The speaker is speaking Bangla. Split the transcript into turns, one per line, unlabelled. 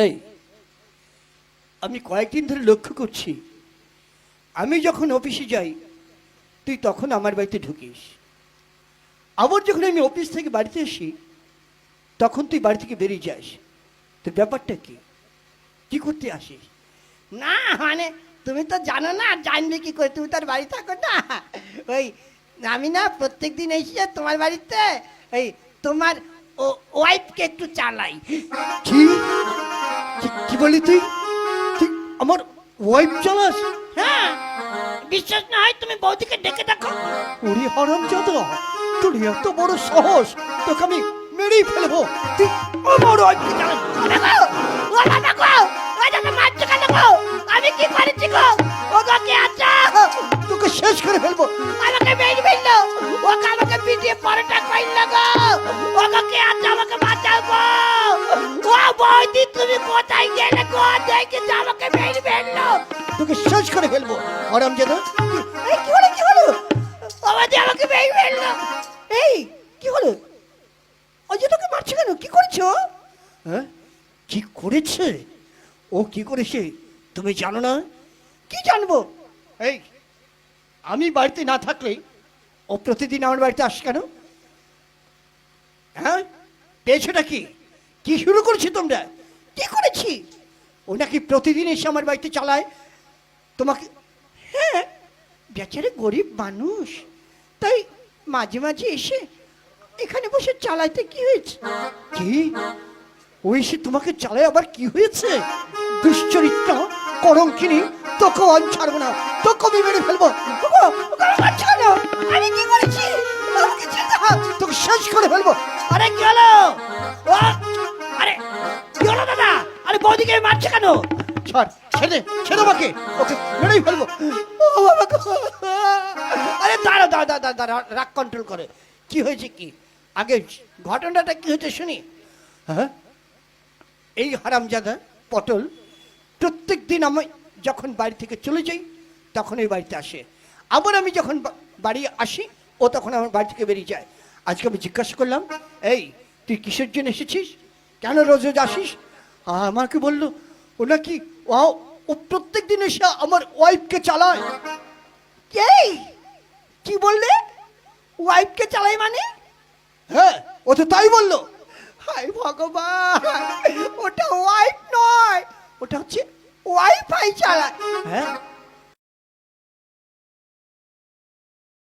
এই আমি কয়েকদিন ধরে লক্ষ্য করছি, আমি যখন অফিসে যাই তুই তখন আমার বাড়িতে ঢুকিস, আবার যখন আমি অফিস থেকে বাড়িতে আসি তখন তুই বাড়ি থেকে বেরিয়ে যাস। তোর ব্যাপারটা কি? কি করতে আসিস?
না মানে তুমি তো জানো না, জানবে কি করে, তুমি তার বাড়ি থাকো না। ওই আমি না প্রত্যেক দিন এসে তোমার বাড়িতে এই তোমার ওয়াইফকে একটু চালাই।
কি কি বলি তুই? তুই আমার ওয়াইফ চালাস?
হ্যাঁ, বিশ্বাস না হয় তুমি বৌদিকে ডেকে দেখো।
ওরে হারামজাদা, তোর এত বড় সাহস, তোকে আমি মেরেই ফেলবো। তুই আমার ওয়াইফকে চালাস?
আমি কি করেছি গো? ও গো কে আছো?
তোকে শেষ করে ফেলবো।
আমাকে মেরে ফেললো, ও আমাকে পিটিয়ে পরোটা খাইল গো। ও গো কে আছো? আমাকে বাঁচাও গো। ও বৌদি তুমি কোথায় গেলে গো? দেখে যে আমাকে মেরে ফেললো।
তোকে শেষ করে ফেলবো হারামজাদা।
এই কি হলো, কি হলো? আমাকে মেরে ফেললো। এই কি হলো? ওই যে তোকে মারছে কেন? কি করছো?
হ্যাঁ, কি করেছে? ও কি করেছে তুমি জানো না?
কি জানবো?
এই আমি বাড়িতে না থাকলে ও প্রতিদিন আমার বাড়িতে আসে কেন? হ্যাঁ, পেয়েছোটা কি? কি শুরু করছি তোমরা?
কি করেছি?
ও নাকি প্রতিদিন এসে আমার বাড়িতে চালায় তোমাকে।
হ্যাঁ, বেচারে গরিব মানুষ, তাই মাঝে মাঝে এসে এখানে বসে চালাইতে কি হয়েছে?
কি? ও এসে তোমাকে চালায় আবার কি হয়েছে? দুশ্চরিত্র কলঙ্কিনী, তোকে আমি ছাড়বো না, তোকে আমি মেরে ফেলবো।
আমি কি করেছি? আমাকে ছেড়ে দাও।
তোকে শেষ করে ফেলবো।
আরে কি হলো? আরে কি হলো দাদা? আরে বৌদিকে মারছে কেন?
ছাড়, ছেড়ে ছেড়ে আমাকে, ওকে মেরেই ফেলবো।
আরে দাঁড়া দাঁড়া দাঁড়া দাঁড়া, রাগ কন্ট্রোল করে।
কি হয়েছে কি?
আগে ঘটনাটা কি হয়েছে শুনি।
হ্যাঁ, এই হারামজাদা পটল প্রত্যেক দিন আমি যখন বাড়ি থেকে চলে যাই তখন এই বাড়িতে আসে, আবার আমি যখন বাড়ি আসি ও তখন আমার বাড়ি থেকে বেরিয়ে যায়। আজকে আমি জিজ্ঞাসা করলাম, এই তুই কিসের জন্য এসেছিস, কেন রোজ রোজ আসিস? আমাকে বললো ও নাকি ও প্রত্যেক দিন এসে আমার ওয়াইফকে চালায়।
এই কি বললে? ওয়াইফকে চালাই মানে?
হ্যাঁ, ও তো তাই বললো।
হায় ভগবান, ওটা ওয়াইফ নয়, ওটা হচ্ছে ওয়াইফাই চালায়।
হ্যাঁ,